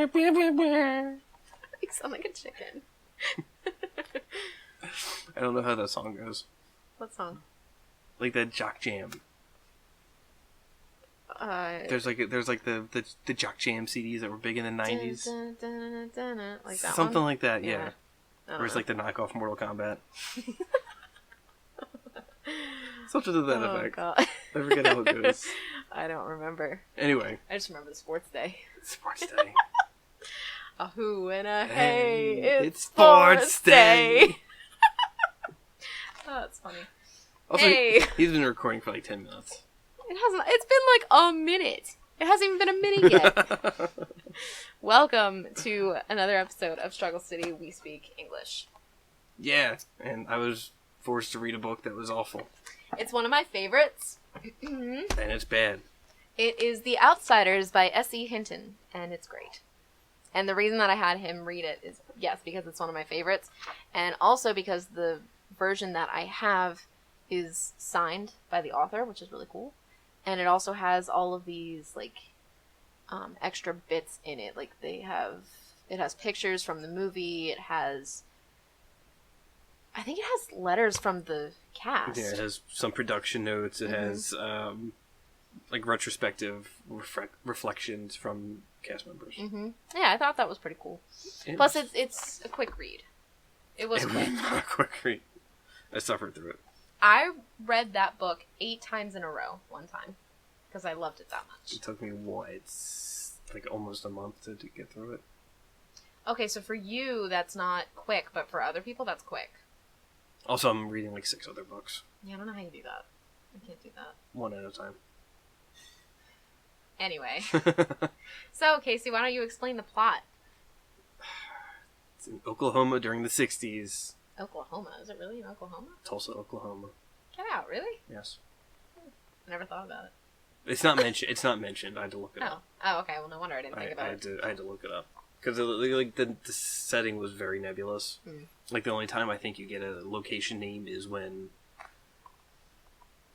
You sound like a chicken. I don't know how that song goes. What song? Like that Jock Jam. There's like the Jock Jam CDs that were big in the 90s. Like that Something one? like that, yeah. Or Or it's like the knockoff Mortal Kombat. Something to that effect. God. I forget how it goes. I don't remember. Anyway. I just remember the sports day. Sports day. A who and a hey, it's sports day. Oh, that's funny. Also, hey. He's been recording for like 10 minutes. It hasn't. It's been like a minute. It hasn't even been a minute yet. Welcome to another episode of Struggle City. We speak English. Yeah, and I was forced to read a book that was awful. It's one of my favorites. And it's bad. It is The Outsiders by S.E. Hinton, and it's great. And the reason that I had him read it is, yes, because it's one of my favorites, and also because the version that I have is signed by the author, which is really cool. And it also has all of these, like, extra bits in it. Like, it has pictures from the movie, it has, I think it has letters from the cast. Yeah, it has some production notes, it has, like, retrospective reflections from cast members. Mm-hmm. Yeah, I thought that was pretty cool. Plus, it's a quick read. It was quick. A quick read. I suffered through it. I read that book 8 times in a row one time because I loved it that much. It took me, it's like almost a month to get through it. Okay, so for you, that's not quick, but for other people, that's quick. Also, I'm reading like 6 other books. Yeah, I don't know how you do that. I can't do that. One at a time. Anyway. So, Casey, why don't you explain the plot? It's in Oklahoma during the 60s. Oklahoma? Is it really in Oklahoma? Tulsa, Oklahoma. Get out, really? Yes. I never thought about it. It's not mentioned. It's not mentioned. I had to look it up. Oh, okay. Well, no wonder I didn't think about it. I had to look it up because like the setting was very nebulous. Like the only time I think you get a location name is when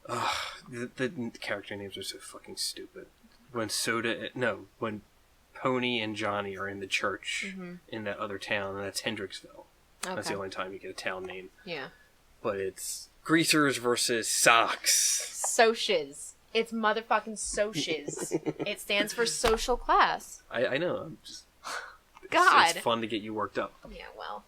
the character names are so fucking stupid. When when Pony and Johnny are in the church in that other town, and that's Hendricksville. Okay. That's the only time you get a town name. Yeah. But it's Greasers versus Socks. Socias. It's motherfucking socias. It stands for social class. I know. I'm just. God. It's fun to get you worked up. Yeah, well.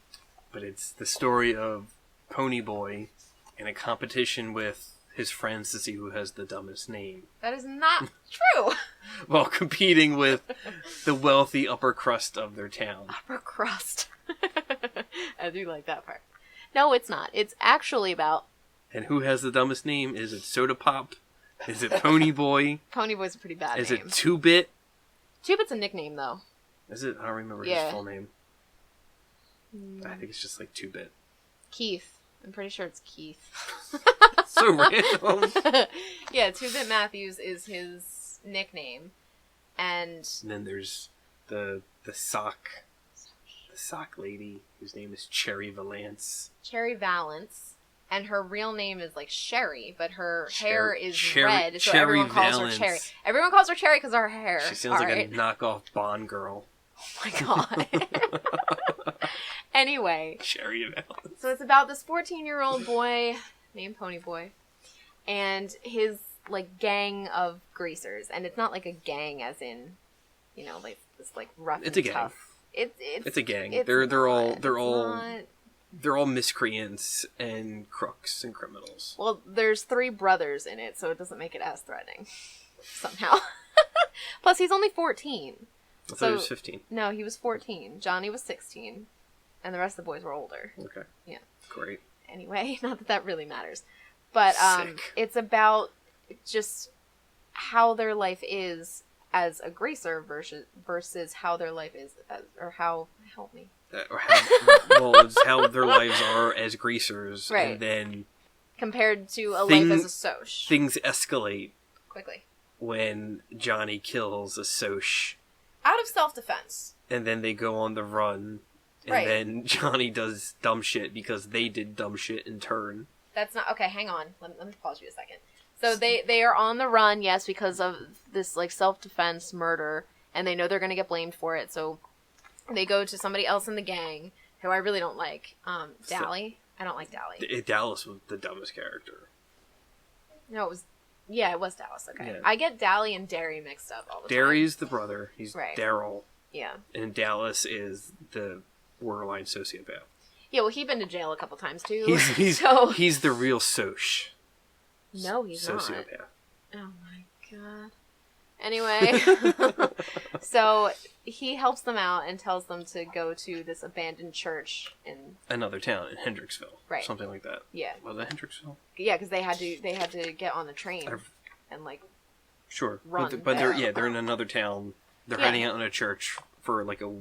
But it's the story of Pony Boy in a competition with his friends to see who has the dumbest name. That is not true. While competing with the wealthy upper crust of their town. Upper crust. I do like that part. No, it's not. It's actually about... And who has the dumbest name? Is it Soda Pop? Is it Pony Boy? Pony Boy's a pretty bad name. Is it 2-Bit? 2-Bit's a nickname, though. Is it? I don't remember his full name. I think it's just like 2-Bit. Keith. I'm pretty sure it's Keith. So random. Yeah, 2-Bit Matthews is his nickname. And then there's the sock lady whose name is Cherry Valance. Cherry Valance. And her real name is like Sherry, but her hair is red, so everyone calls her Cherry. Everyone calls her Cherry because of her hair. She sounds like a knockoff Bond girl. Oh my god. Anyway. Cherry Valance. So it's about this 14-year-old boy named Pony Boy and his like gang of greasers. And it's not like a gang as in, you know, like this like rough and tough. It's a gang. They're all miscreants and crooks and criminals. Well, there's 3 brothers in it, so it doesn't make it as threatening. Somehow. Plus, he's only 14. I thought he was 15. No, he was 14. Johnny was 16. And the rest of the boys were older. Okay. Yeah. Great. Anyway, not that really matters. But it's about just how their life is as a greaser versus how their life is as, or how, help me. It's how their lives are as greasers, right. And then compared to a life as a soc. Things escalate quickly when Johnny kills a soc out of self-defense, and then they go on the run, and then Johnny does dumb shit because they did dumb shit in turn. That's not okay. Hang on, let me pause you a second. So they are on the run, yes, because of this like self-defense murder. and they know they're going to get blamed for it, so they go to somebody else in the gang, who I really don't like. Dally. I don't like Dally. Dallas was the dumbest character. No, it was... Yeah, it was Dallas, okay. Yeah. I get Dally and Derry mixed up all the time. Derry's the brother. He's right. Daryl. Yeah. And Dallas is the borderline sociopath. Yeah, well, he's been to jail a couple times, too. He's the real soc. No, he's sociopath. Not. Oh, my God. Anyway, so he helps them out and tells them to go to this abandoned church in... Another town, in Hendricksville. Right. Something like that. Yeah. Was it Hendricksville? Yeah, because they had to get on the train and, like, sure. run. But they're in another town. They're hiding out in a church for, like, a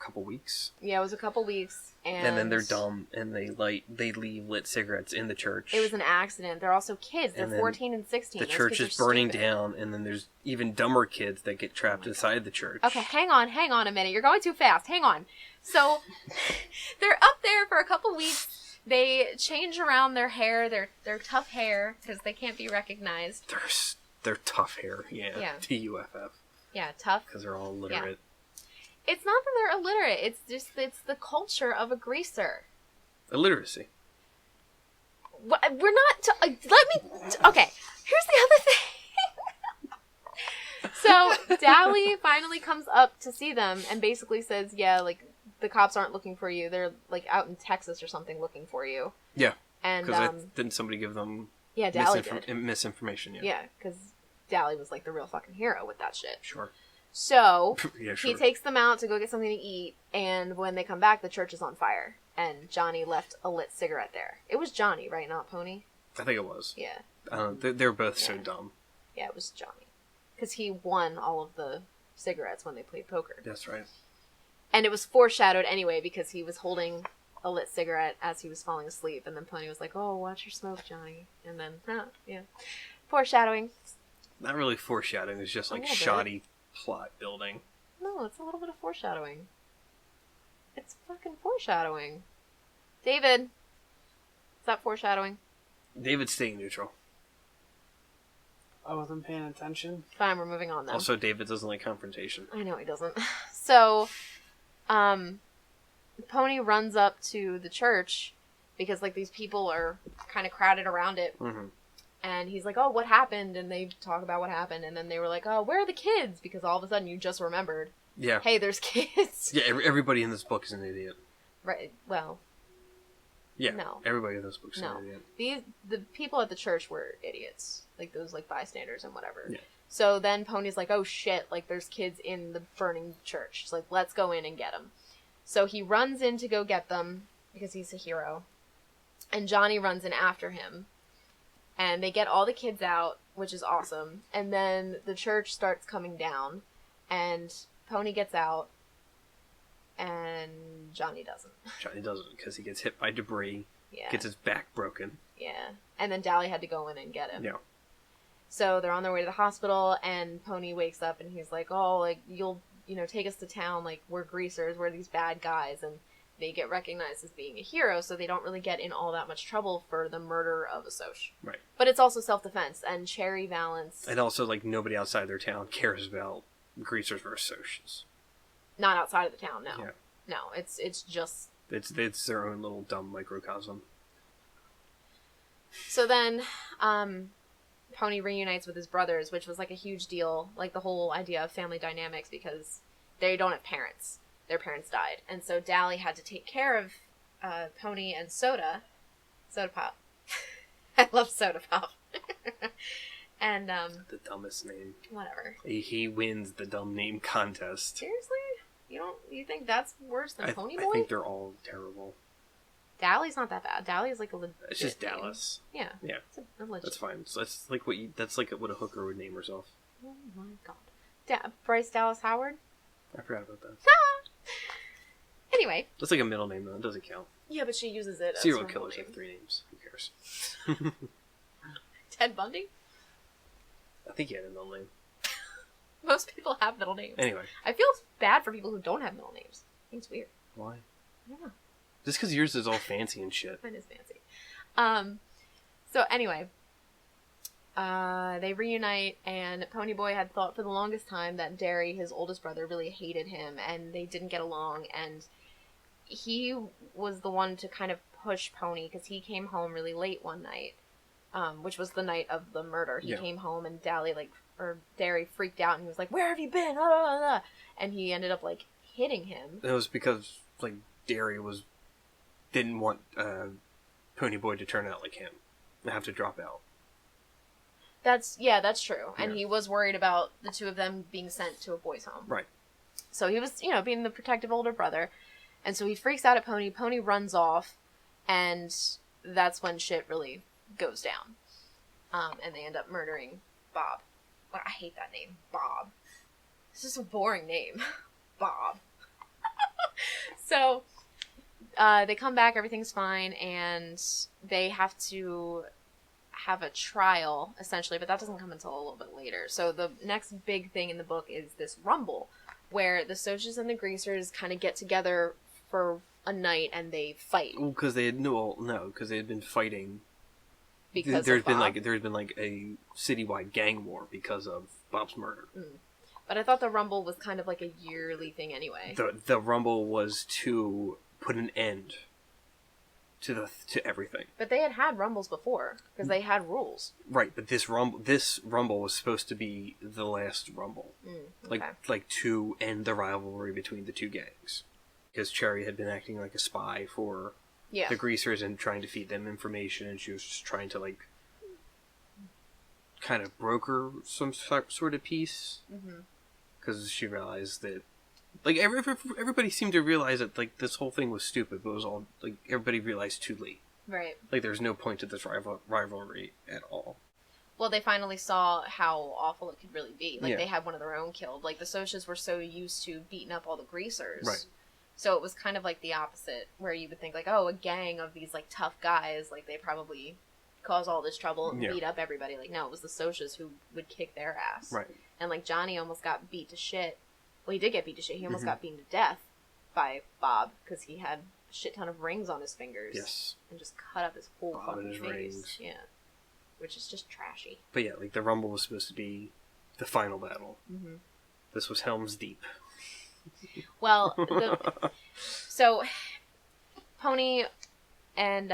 couple weeks. Yeah, it was a couple weeks. And then they're dumb, and they leave lit cigarettes in the church. It was an accident. They're also kids. They're 14 and 16. The church is burning down, and then there's even dumber kids that get trapped inside the church. Okay, hang on a minute. You're going too fast. Hang on. So, they're up there for a couple weeks. They change around their hair, their tough hair, because they can't be recognized. They're tough hair, yeah. T-U-F-F. Yeah, tough. Because they're all illiterate. Yeah. It's not that they're illiterate. It's the culture of a greaser. Illiteracy. We're not... Okay, here's the other thing. So, Dally finally comes up to see them and basically says, yeah, like, the cops aren't looking for you. They're, like, out in Texas or something looking for you. Yeah. And because didn't somebody give them Dally did. Misinformation, Yeah, because Dally was, like, the real fucking hero with that shit. Sure. So, yeah, sure. He takes them out to go get something to eat, and when they come back, the church is on fire. And Johnny left a lit cigarette there. It was Johnny, right? Not Pony? I think it was. Yeah. They're both so dumb. Yeah, it was Johnny. Because he won all of the cigarettes when they played poker. That's right. And it was foreshadowed anyway, because he was holding a lit cigarette as he was falling asleep, and then Pony was like, oh, watch your smoke, Johnny. And then, yeah. Foreshadowing. Not really foreshadowing, it's just like shoddy plot building. No, it's a little bit of foreshadowing. It's fucking foreshadowing. David, is that foreshadowing? David's staying neutral. I wasn't paying attention. Fine, we're moving on then. Also, David doesn't like confrontation. I know he doesn't. So, Pony runs up to the church because, like, these people are kind of crowded around it. Mm-hmm. And he's like, oh, what happened? And they talk about what happened. And then they were like, oh, where are the kids? Because all of a sudden you just remembered. Yeah. Hey, there's kids. Yeah, everybody in this book is an idiot. Right. Well. Yeah. No. Everybody in this book is an idiot. The people at the church were idiots. Like, those, like, bystanders and whatever. Yeah. So then Pony's like, oh, shit. Like, there's kids in the burning church. He's like, let's go in and get them. So he runs in to go get them because he's a hero. And Johnny runs in after him. And they get all the kids out, which is awesome. And then the church starts coming down. And Pony gets out. And Johnny doesn't. Johnny doesn't, because he gets hit by debris. Yeah. Gets his back broken. Yeah. And then Dally had to go in and get him. Yeah. So they're on their way to the hospital, and Pony wakes up, and he's like, oh, like, you'll, take us to town. Like, we're greasers. We're these bad guys. And they get recognized as being a hero, so they don't really get in all that much trouble for the murder of a soc. Right. But it's also self-defense, and Cherry Valance... And also, like, nobody outside their town cares about greasers versus socials. Not outside of the town, no. Yeah. No, it's just... It's their own little dumb microcosm. So then, Pony reunites with his brothers, which was, like, a huge deal. Like, the whole idea of family dynamics, because they don't have parents. Their parents died. And so Dally had to take care of Pony and Soda Pop. I love Soda Pop. And, the dumbest name. Whatever. He wins the dumb name contest. Seriously? You think that's worse than Pony Boy? I think they're all terrible. Dally's not that bad. Dally's like a legit It's just name. Dallas. Yeah. Yeah. It's a legit. That's fine. So that's like what a hooker would name herself. Oh my god. Bryce Dallas Howard? I forgot about that. Anyway. That's like a middle name, though. It doesn't count. Yeah, but she uses it as Serial her killers name. have 3 names. Who cares? Ted Bundy? I think he had a middle name. Most people have middle names. Anyway. I feel bad for people who don't have middle names. I think it's weird. Why? I don't know. Just because yours is all fancy and shit. Mine is fancy. So anyway. They reunite, and Ponyboy had thought for the longest time that Derry, his oldest brother, really hated him, and they didn't get along, and he was the one to kind of push Pony, because he came home really late one night, which was the night of the murder. He came home, and Derry freaked out, and he was like, "Where have you been?" And he ended up, like, hitting him. It was because, like, Derry didn't want Ponyboy to turn out like him and have to drop out. That's true. And he was worried about the two of them being sent to a boys' home. Right. So he was, being the protective older brother. And so he freaks out at Pony. Pony runs off, and that's when shit really goes down. And they end up murdering Bob. Well, I hate that name, Bob. It's just a boring name. Bob. So they come back, everything's fine, and they have to have a trial, essentially, but that doesn't come until a little bit later. So the next big thing in the book is this rumble, where the Socs and the Greasers kind of get together for a night and they fight. Well, because they had because they had been fighting. Because there's been a citywide gang war because of Bob's murder. But I thought the rumble was kind of like a yearly thing anyway. The rumble was to put an end to everything. But they had rumbles before because they had rules. Right, but this rumble was supposed to be the last rumble, Okay. like to end the rivalry between the two gangs, because Cherry had been acting like a spy for the Greasers and trying to feed them information, and she was just trying to like kind of broker some sort of peace, because she realized that. Like, everybody seemed to realize that, like, this whole thing was stupid, but it was all, like, everybody realized too late. Right. Like, there's no point to this rivalry at all. Well, they finally saw how awful it could really be. Like, they had one of their own killed. Like, the Socs were so used to beating up all the Greasers. Right. So it was kind of like the opposite, where you would think, like, oh, a gang of these, like, tough guys, like, they probably cause all this trouble and beat up everybody. Like, no, it was the Socs who would kick their ass. Right. And, like, Johnny almost got beat to shit. Well, he did get beat to shit. He almost got beaten to death by Bob because he had a shit ton of rings on his fingers. Yes. And just cut up his whole Bob fucking and his face. rings. Yeah. Which is just trashy. But yeah, like, the Rumble was supposed to be the final battle. This was Helm's Deep. Well, so Pony and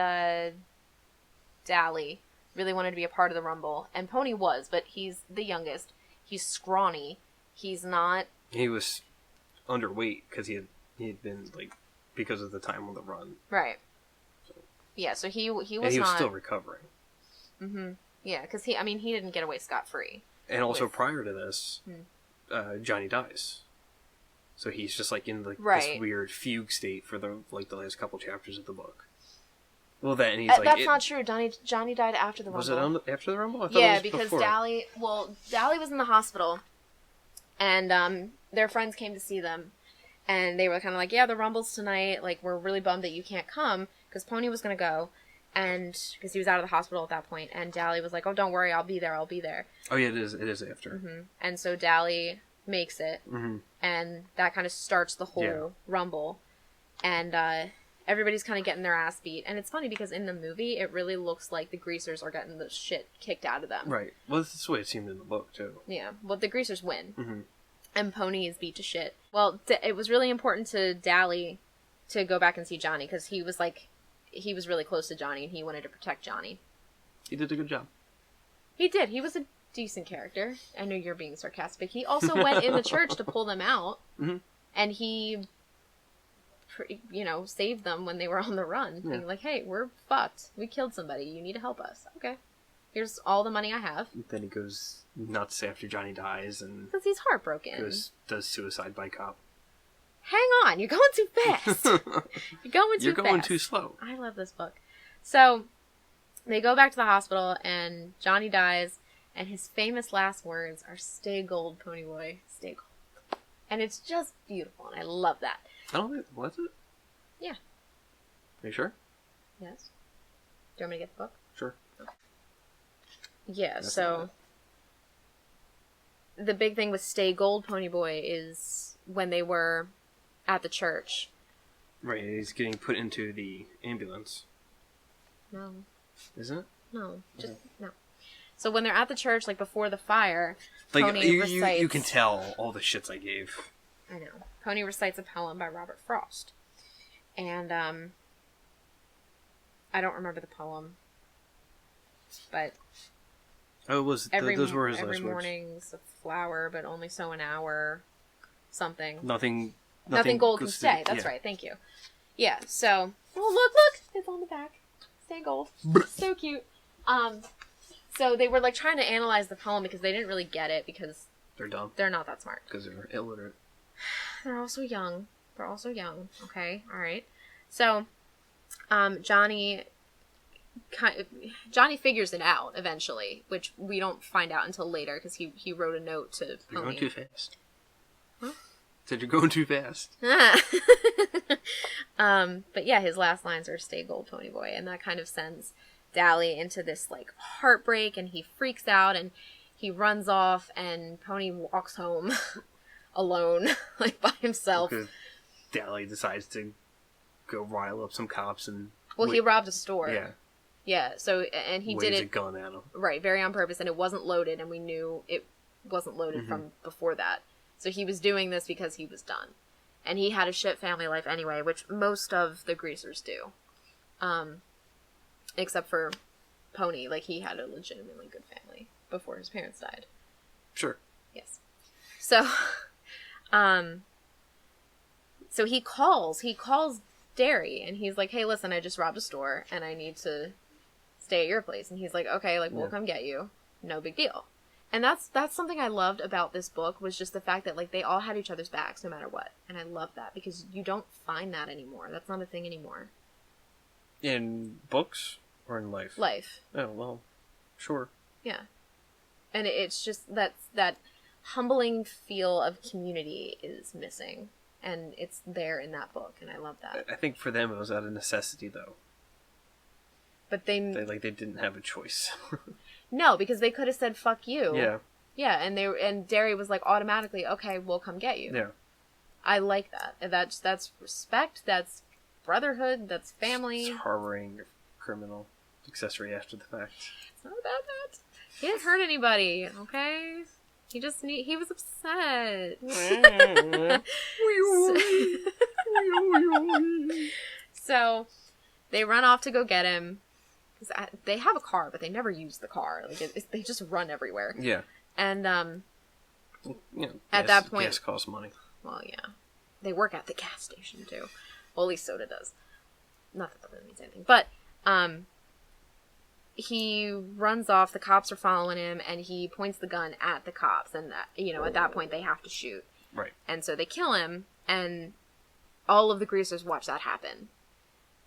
Dally really wanted to be a part of the Rumble, and Pony was, but he's the youngest. He's scrawny. He's not. He was underweight because he had been, like, because of the time on the run. Right. So. Yeah, so he was and he was not, still recovering. Yeah, because he didn't get away scot-free. And also prior to this, Johnny dies. So he's just, like, in, like, this weird fugue state for the last couple chapters of the book. Well, then he's like... That's not true. Johnny died after the Rumble. Was it after the Rumble? I thought yeah, it was because before. Dally was in the hospital, and their friends came to see them, and they were kind of like, yeah, the Rumble's tonight, like, we're really bummed that you can't come, because Pony was going to go, and, because he was out of the hospital at that point, and Dally was like, oh, don't worry, I'll be there. Oh, yeah, it is after. And so Dally makes it, and that kind of starts the whole Rumble, and, everybody's kind of getting their ass beat. And it's funny because in the movie, it really looks like the Greasers are getting the shit kicked out of them. Right. Well, that's the way it seemed in the book, too. Yeah. Well, the Greasers win. And Pony is beat to shit. Well, it was really important to Dally to go back and see Johnny because he was really close to Johnny and he wanted to protect Johnny. He did a good job. He did. He was a decent character. I know you're being sarcastic. He also went in the church to pull them out. And he... saved them when they were on the run. Being like, hey, we're fucked. We killed somebody. You need to help us. Okay. Here's all the money I have. Then he goes nuts after Johnny dies and... Because he's heartbroken. Does suicide by cop. Hang on. You're going too fast. You're going too slow. I love this book. So, they go back to the hospital and Johnny dies and his famous last words are, stay gold, Ponyboy. Stay gold. And it's just beautiful and I love that. I don't think... Was it? Yeah. Are you sure? Yes. Do you want me to get the book? Sure. Okay. Yeah, so... The big thing with Stay Gold, Ponyboy, is when they were at the church. Right, he's getting put into the ambulance. No. Isn't it? No. Just... No. So when they're at the church, like, before the fire, Like, Pony recites... You can tell all the shits I gave. I know. Pony recites a poem by Robert Frost. And, I don't remember the poem. But... Oh, those were his last words. Every morning's a flower, but only so an hour. Something. Nothing gold can stay. That's right. Thank you. Yeah, so... Oh, look! It's on the back. Stay gold. So cute. So they were, like, trying to analyze the poem because they didn't really get it because... They're dumb. They're not that smart. Because they're illiterate. They're also young. Okay? Alright. So, Johnny figures it out eventually, which we don't find out until later because he wrote a note to Pony. You're going too fast. Huh? Said you're going too fast. But yeah, his last lines are "Stay gold, Pony boy," and that kind of sends Dally into this like heartbreak, and he freaks out and he runs off, and Pony walks home alone, like by himself. Because Dally decides to go rile up some cops and. Well, he robbed a store. Yeah. Yeah. So and he did it. A gun at him. Right, very on purpose, and it wasn't loaded, and we knew it wasn't loaded from before that. So he was doing this because he was done. And he had a shit family life anyway, which most of the greasers do. Except for Pony. Like, he had a legitimately good family before his parents died. Sure. Yes. So, so he calls Derry, and he's like, hey, listen, I just robbed a store, and I need to stay at your place. And he's like, okay, like, we'll come get you. No big deal. And that's something I loved about this book, was just the fact that, like, they all had each other's backs no matter what. And I love that, because you don't find that anymore. That's not a thing anymore. In books or in life? Life. Oh, well, sure. Yeah. And it's just that humbling feel of community is missing. And it's there in that book, and I love that. I think for them it was out of necessity, though. But they didn't have a choice. No, because they could have said, fuck you. Yeah. Yeah, and Derry was like, automatically, okay, we'll come get you. Yeah. I like that. That's respect, that's brotherhood, that's family. It's harboring a criminal accessory after the fact. It's not about that. He didn't hurt anybody, okay? He was upset. So, they run off to go get him. They have a car, but they never use the car. Like, they just run everywhere. Yeah. And, at that point... Gas costs money. Well, yeah. They work at the gas station, too. Well, at least Soda does. Not that really means anything. But, he runs off, the cops are following him, and he points the gun at the cops. And, at that point, they have to shoot. Right. And so they kill him, and all of the greasers watch that happen.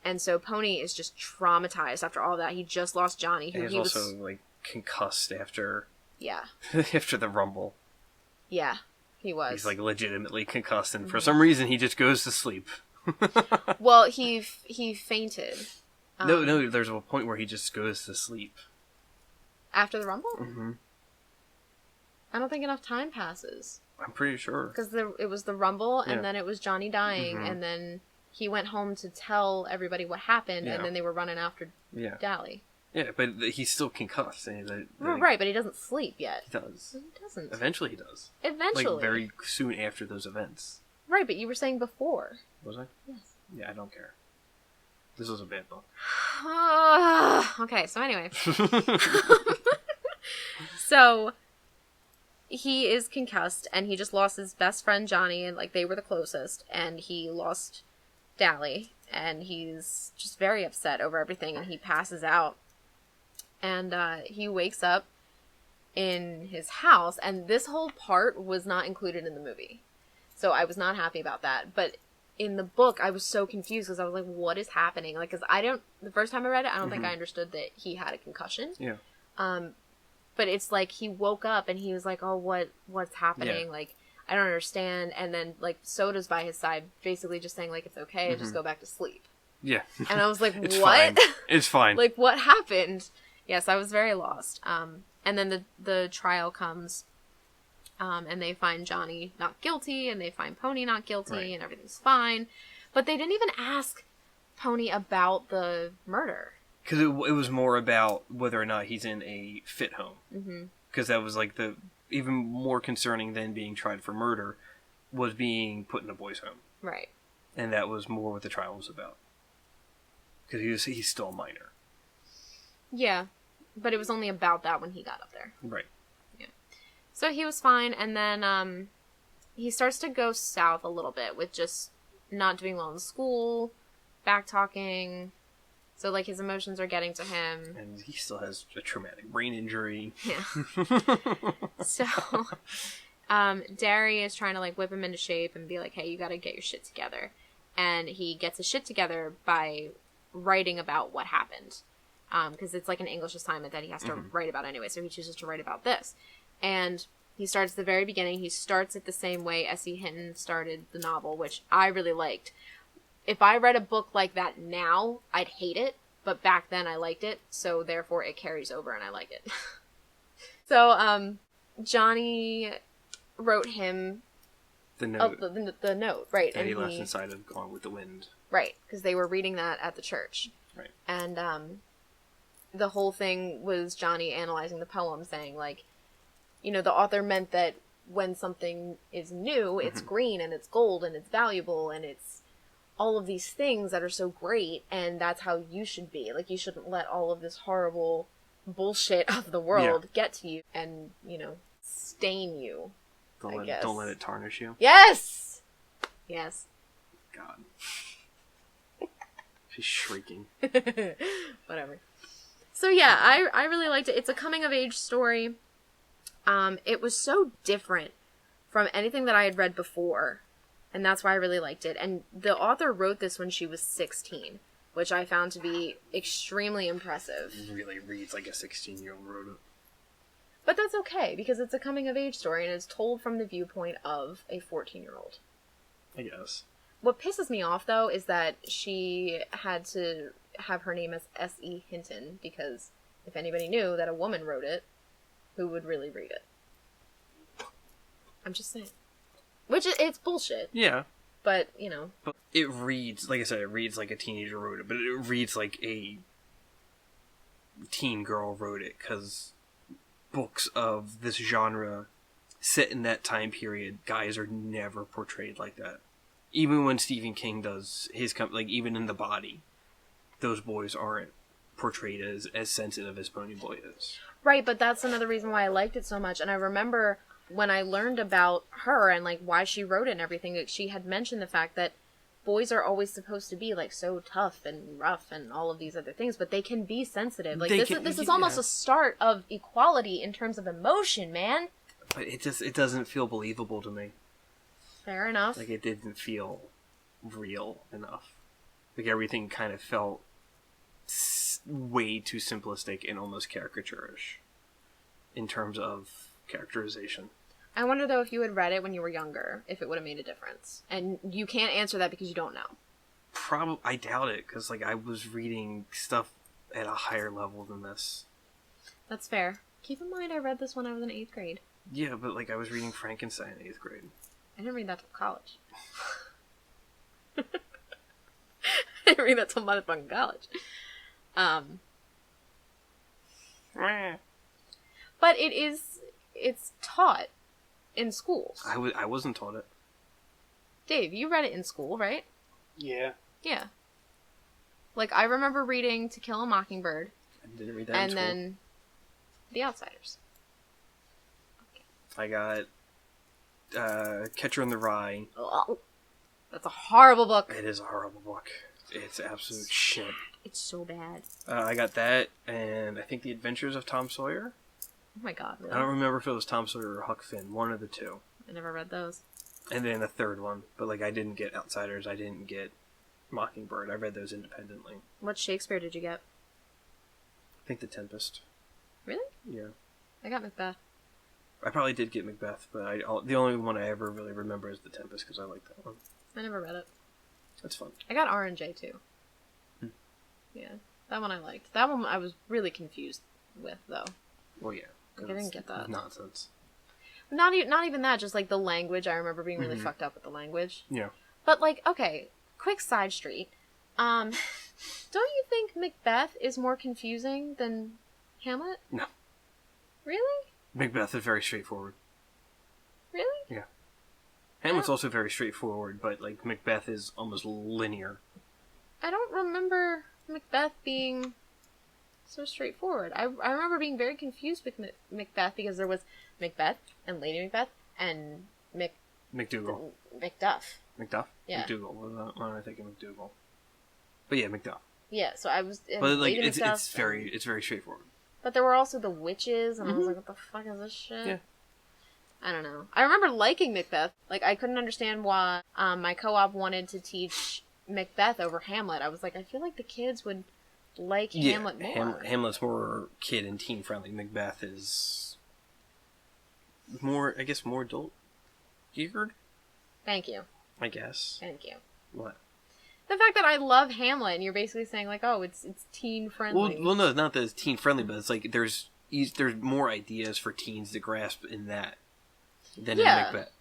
And so Pony is just traumatized after all that. He just lost Johnny. He was also, like, concussed after... Yeah. after the rumble. Yeah, he was. He's, like, legitimately concussed, and for some reason he just goes to sleep. Well, he fainted. No, there's a point where he just goes to sleep. After the rumble? Mm-hmm. I don't think enough time passes. I'm pretty sure. Because it was the rumble, and then it was Johnny dying, and then... He went home to tell everybody what happened, and then they were running after Dally. Yeah, but he's still concussed. Right, but he doesn't sleep yet. He does. He doesn't. Eventually he does. Eventually. Like, very soon after those events. Right, but you were saying before. Was I? Yes. Yeah, I don't care. This was a bad book. Okay, so anyway. So, he is concussed, and he just lost his best friend, Johnny, and, like, they were the closest, and he lost... Dally, and he's just very upset over everything, and he passes out, and he wakes up in his house, and this whole part was not included in the movie, so I was not happy about that. But in the book, I was so confused because I was like, what is happening? Like, because the first time I read it, I don't think I understood that he had a concussion. Yeah. But it's like he woke up and he was like, oh, what's happening? Yeah. Like, I don't understand. And then, like, Soda's by his side, basically just saying, like, it's okay, just go back to sleep. Yeah. And I was like, it's what? Fine. It's fine. Like, what happened? Yes, I was very lost. And then the trial comes, and they find Johnny not guilty, and they find Pony not guilty, and everything's fine. But they didn't even ask Pony about the murder. Because it was more about whether or not he's in a fit home. Because that was like the even more concerning than being tried for murder was being put in a boys' home. Right. And that was more what the trial was about. Because he's still a minor. Yeah, but it was only about that when he got up there. Right. Yeah. So he was fine, and then he starts to go south a little bit with just not doing well in school, back-talking. So, like, his emotions are getting to him. And he still has a traumatic brain injury. Yeah. So, Derry is trying to, like, whip him into shape and be like, hey, you gotta get your shit together. And he gets his shit together by writing about what happened. Because it's, like, an English assignment that he has to write about anyway. So he chooses to write about this. And he starts at the very beginning. He starts it the same way S.E. Hinton started the novel, which I really liked. If I read a book like that now, I'd hate it, but back then I liked it, so therefore it carries over and I like it. So, Johnny wrote him the note. The note, right. And he left inside of Gone with the Wind. Right, because they were reading that at the church. Right. And the whole thing was Johnny analyzing the poem, saying, like, you know, the author meant that when something is new, it's green and it's gold and it's valuable and it's all of these things that are so great, and that's how you should be. Like, you shouldn't let all of this horrible bullshit of the world get to you and, you know, stain you. Don't let it tarnish you. Yes! Yes. God. She's shrieking. Whatever. So yeah, I really liked it. It's a coming of age story. It was so different from anything that I had read before. And that's why I really liked it. And the author wrote this when she was 16, which I found to be extremely impressive. It really reads like a 16-year-old wrote it. But that's okay, because it's a coming-of-age story, and it's told from the viewpoint of a 14-year-old. I guess. What pisses me off, though, is that she had to have her name as S.E. Hinton, because if anybody knew that a woman wrote it, who would really read it? I'm just saying. Which, it's bullshit. Yeah. But, you know. But it reads, like I said, it reads like a teenager wrote it, but it reads like a teen girl wrote it, because books of this genre set in that time period, guys are never portrayed like that. Even when Stephen King does his, like, even in The Body, those boys aren't portrayed as sensitive as Pony Boy is. Right, but that's another reason why I liked it so much, and I remember when I learned about her and, like, why she wrote it and everything, that she had mentioned the fact that boys are always supposed to be, like, so tough and rough and all of these other things, but they can be sensitive. Like, this is almost a start of equality in terms of emotion, man. But it doesn't feel believable to me. Fair enough. Like, it didn't feel real enough. Like, everything kind of felt way too simplistic and almost caricaturish in terms of characterization. I wonder, though, if you had read it when you were younger, if it would have made a difference. And you can't answer that because you don't know. I doubt it, because, like, I was reading stuff at a higher level than this. That's fair. Keep in mind, I read this when I was in 8th grade. Yeah, but, like, I was reading Frankenstein in 8th grade. I didn't read that till college. I didn't read that till motherfucking college. But it's taught in schools. I wasn't taught it. Dave, you read it in school, right? Yeah. Yeah. Like, I remember reading To Kill a Mockingbird. I didn't read that in school. And then The Outsiders. Okay. I got Catcher in the Rye. Oh, that's a horrible book. It is a horrible book. It's absolute shit. It's so bad. I got that, and I think The Adventures of Tom Sawyer. Oh my god, really? I don't remember if it was Tom Sawyer or Huck Finn, one of the two. I never read those. And then the third one, but, like, I didn't get Outsiders, I didn't get Mockingbird. I read those independently. What Shakespeare did you get? I think The Tempest. Really? Yeah. I got Macbeth. I probably did get Macbeth, but the only one I ever really remember is The Tempest, because I like that one. I never read it. That's fun. I got R&J, too. Yeah. That one I liked. That one I was really confused with, though. Well, yeah. Like, I didn't get that. Nonsense. Not even that, just, like, the language. I remember being really fucked up with the language. Yeah. But, like, okay, quick side street. Don't you think Macbeth is more confusing than Hamlet? No. Really? Macbeth is very straightforward. Really? Yeah. Hamlet's also very straightforward, but, like, Macbeth is almost linear. I don't remember Macbeth being so straightforward. I remember being very confused with Macbeth because there was Macbeth and Lady Macbeth and MacDougal. Macduff. Macduff? Yeah. MacDougal. What am I thinking? MacDougal. But yeah, Macduff. Yeah, so I was... But, like, Lady it's very straightforward. But there were also the witches, and I was like, what the fuck is this shit? Yeah. I don't know. I remember liking Macbeth. Like, I couldn't understand why my co-op wanted to teach Macbeth over Hamlet. I was like, I feel like the kids would like Hamlet more. Hamlet's more kid and teen friendly. Macbeth is more, I guess, more adult geared. Thank you. I guess. Thank you. What? The fact that I love Hamlet, and you're basically saying, like, oh, it's teen friendly. Well, no, not that it's teen friendly, but it's like there's more ideas for teens to grasp in that than in Macbeth.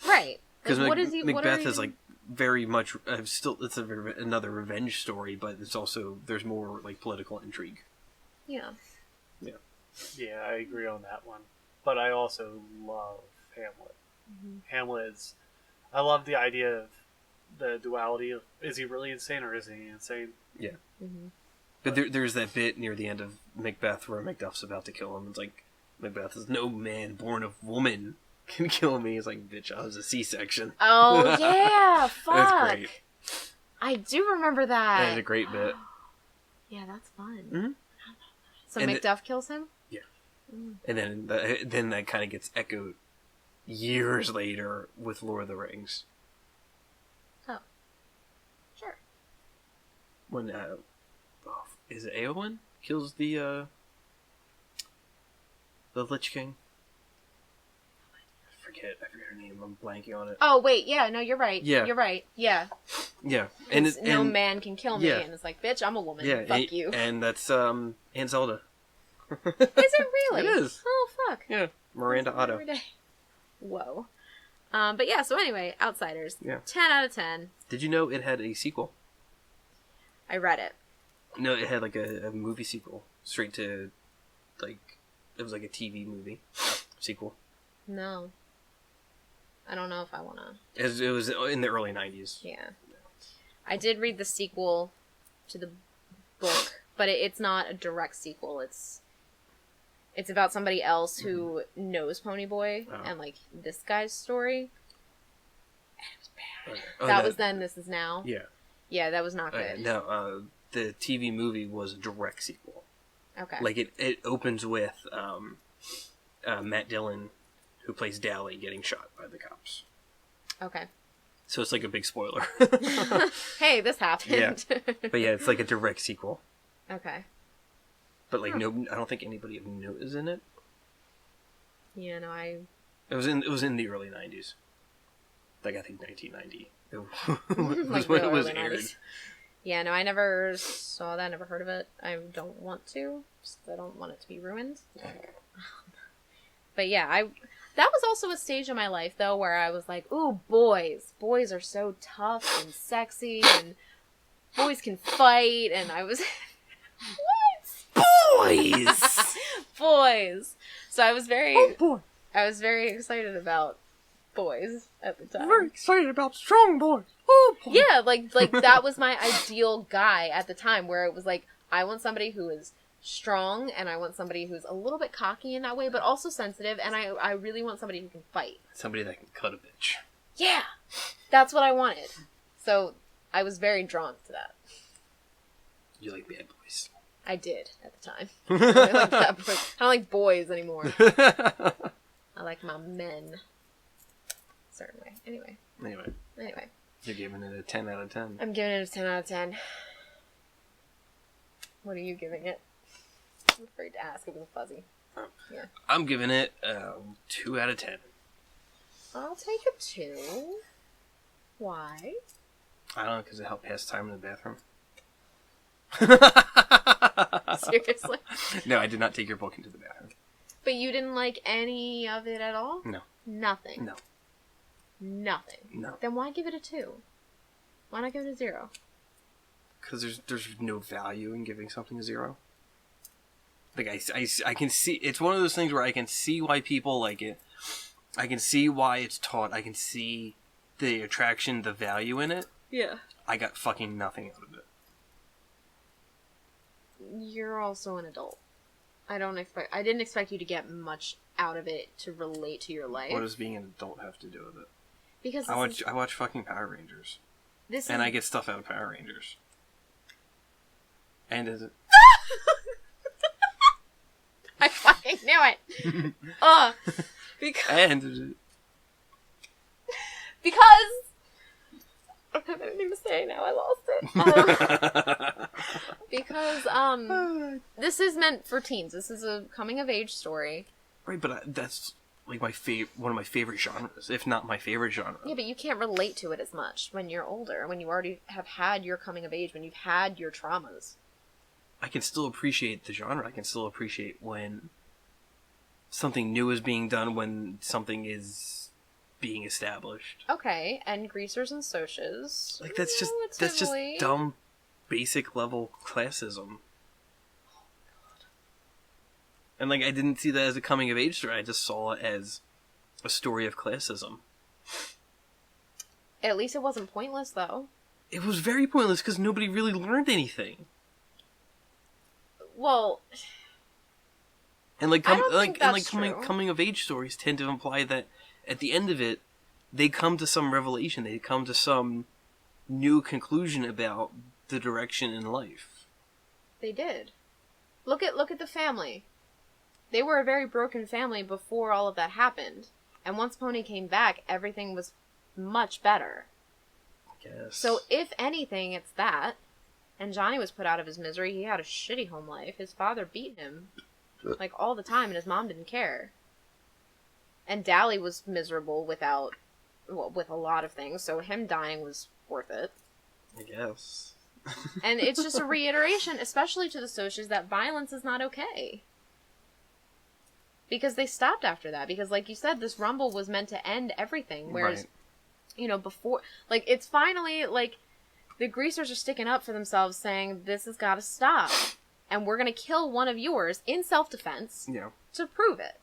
Right. Because Like, Macbeth is like very much it's another revenge story, but it's also there's more like political intrigue. Yeah. Yeah. Yeah, I agree on that one. But I also love Hamlet. Mm-hmm. Hamlet's... I love the idea of the duality of, is he really insane or is he insane? Yeah. Mm-hmm. But there's that bit near the end of Macbeth where Macduff's about to kill him. It's like, Macbeth is, no man born of woman can kill me. He's like, bitch, I was a C-section. Oh, yeah, fuck. That's great. I do remember that. That is a great bit. Yeah, that's fun. Mm-hmm. So And Macduff kills him? Yeah. Mm. And then that kind of gets echoed years later with Lord of the Rings. Oh. Sure. When, is it Eowyn kills the Lich King? I forget her name. I'm blanking on it. Oh, wait, yeah, no, you're right. Yeah. You're right, yeah. Yeah. No man can kill me, yeah. and it's like, bitch, I'm a woman. Yeah, Fuck you. And that's Aunt Zelda. Is it really? It is. Oh, fuck. Yeah. Miranda Otto. Every day. Whoa. But yeah, so anyway, Outsiders. Yeah. 10 out of 10. Did you know it had a sequel? I read it. No, it had like a movie sequel. Straight to, like, it was like a TV movie sequel. No. I don't know if I want to. It was in the early 90s. Yeah. I did read the sequel to the book, but it's not a direct sequel. It's about somebody else who knows Ponyboy and, like, this guy's story. And it was bad. Oh, that was then, this is now. Yeah. Yeah, that was not good. No, the TV movie was a direct sequel. Okay. Like, it opens with Matt Dillon, who plays Dally, getting shot by the cops. Okay. So it's like a big spoiler. Hey, this happened. Yeah. But yeah, it's like a direct sequel. Okay. But like, no, I don't think anybody of note is in it. Yeah, no, It was in the early 90s. Like, I think 1990. It was like when the it was early aired. 90s. Yeah, no, I never saw that, never heard of it. I don't want to, just 'cause I don't want it to be ruined. But yeah, that was also a stage in my life, though, where I was like, ooh, boys. Boys are so tough and sexy, and boys can fight, and I was... What? Boys! Boys! So I was very... Oh, boy. I was very excited about boys at the time. Very excited about strong boys. Oh, boy. Yeah, like that was my ideal guy at the time, where it was like, I want somebody who is strong, and I want somebody who's a little bit cocky in that way, but also sensitive, and I really want somebody who can fight. Somebody that can cut a bitch. Yeah! That's what I wanted. So, I was very drawn to that. You like bad boys. I did, at the time. I don't really like that, but I don't like boys anymore. I like my men. Certain way. Anyway. You're giving it a 10 out of 10. I'm giving it a 10 out of 10. What are you giving it? I'm afraid to ask. It was a fuzzy. Oh. Yeah. I'm giving it 2 out of 10. I'll take a 2. Why? I don't know, because it helped pass time in the bathroom. Seriously? No, I did not take your book into the bathroom. But you didn't like any of it at all? No. Nothing? No. Nothing? No. Then why give it a 2? Why not give it a 0? because there's no value in giving something a 0. Like, I can see... It's one of those things where I can see why people like it. I can see why it's taught. I can see the attraction, the value in it. Yeah. I got fucking nothing out of it. You're also an adult. I didn't expect you to get much out of it to relate to your life. What does being an adult have to do with it? Because I watch fucking Power Rangers. I get stuff out of Power Rangers. And is it... I fucking knew it. Because I don't have anything to say now. I lost it. Because this is meant for teens. This is a coming of age story. Right, but that's like one of my favorite genres, if not my favorite genre. Yeah, but you can't relate to it as much when you're older, when you already have had your coming of age, when you've had your traumas. I can still appreciate the genre. I can still appreciate when something new is being done, when something is being established. Okay, and greasers and socias. Like, that's just dumb, basic level classism. And, like, I didn't see that as a coming of age story. I just saw it as a story of classism. At least it wasn't pointless, though. It was very pointless because nobody really learned anything. Well, and true. Coming of age stories tend to imply that at the end of it, they come to some revelation. They come to some new conclusion about the direction in life. They did. Look at the family. They were a very broken family before all of that happened. And once Pony came back, everything was much better. I guess. So if anything, it's that. And Johnny was put out of his misery. He had a shitty home life. His father beat him, like, all the time, and his mom didn't care. And Dally was miserable with a lot of things, so him dying was worth it. I guess. And it's just a reiteration, especially to the socias, that violence is not okay. Because they stopped after that. Because, like you said, this rumble was meant to end everything. Whereas, before... Like, it's finally, like... The greasers are sticking up for themselves, saying, this has got to stop. And we're going to kill one of yours in self-defense to prove it.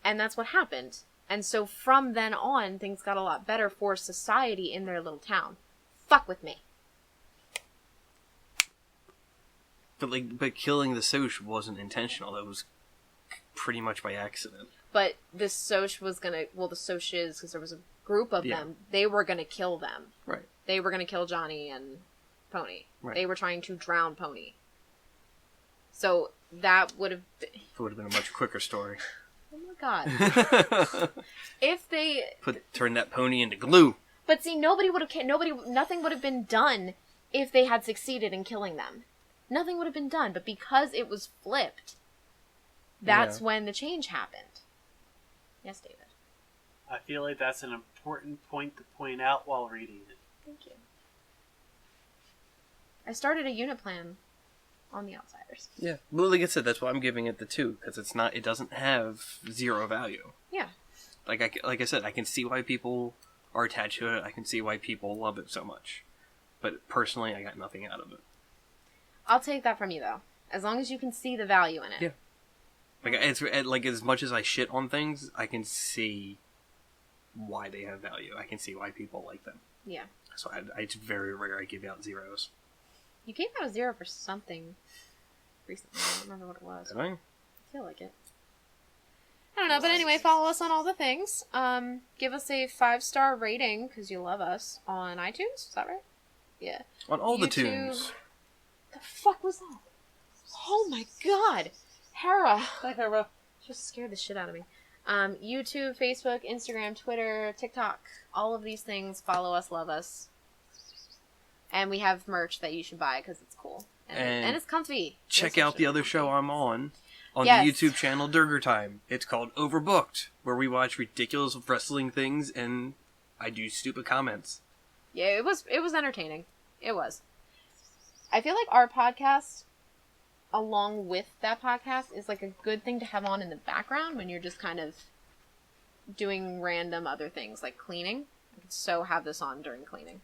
And that's what happened. And so from then on, things got a lot better for society in their little town. Fuck with me. But killing the Soch wasn't intentional. That was pretty much by accident. But the Soch was going to... Well, the Soches, because there was a group of them, they were going to kill them. Right. They were going to kill Johnny and Pony. Right. They were trying to drown Pony. So that would have been... It would have been a much quicker story. Oh my god. If they... Turn that pony into glue. But see, nothing would have been done if they had succeeded in killing them. Nothing would have been done. But because it was flipped, that's when the change happened. Yes, David. I feel like that's an important point to point out while reading it. Thank you. I started a unit plan on The Outsiders. Yeah. Well, like I said, that's why I'm giving it the 2, because it doesn't have 0 value. Yeah. Like I said, I can see why people are attached to it. I can see why people love it so much. But personally, I got nothing out of it. I'll take that from you, though. As long as you can see the value in it. Yeah. Like, as much as I shit on things, I can see why they have value. I can see why people like them. Yeah. So it's very rare I give out 0s. You gave out a 0 for something recently. I don't remember what it was. Did I? I feel like it. I don't know, but anyway, follow us on all the things. Give us a 5-star rating, because you love us, on iTunes. Is that right? Yeah. On all the tunes. The fuck was that? Oh my god! Hera! Hi, Hera. Just scared the shit out of me. YouTube, Facebook, Instagram, Twitter, TikTok, all of these things. Follow us, love us. And we have merch that you should buy because it's cool. And it's comfy. Check out the other show I'm on the YouTube channel Durger Time. It's called Overbooked, where we watch ridiculous wrestling things and I do stupid comments. Yeah, it was entertaining. It was. I feel like our podcast, along with that podcast, is like a good thing to have on in the background when you're just kind of doing random other things, like cleaning. I could so have this on during cleaning.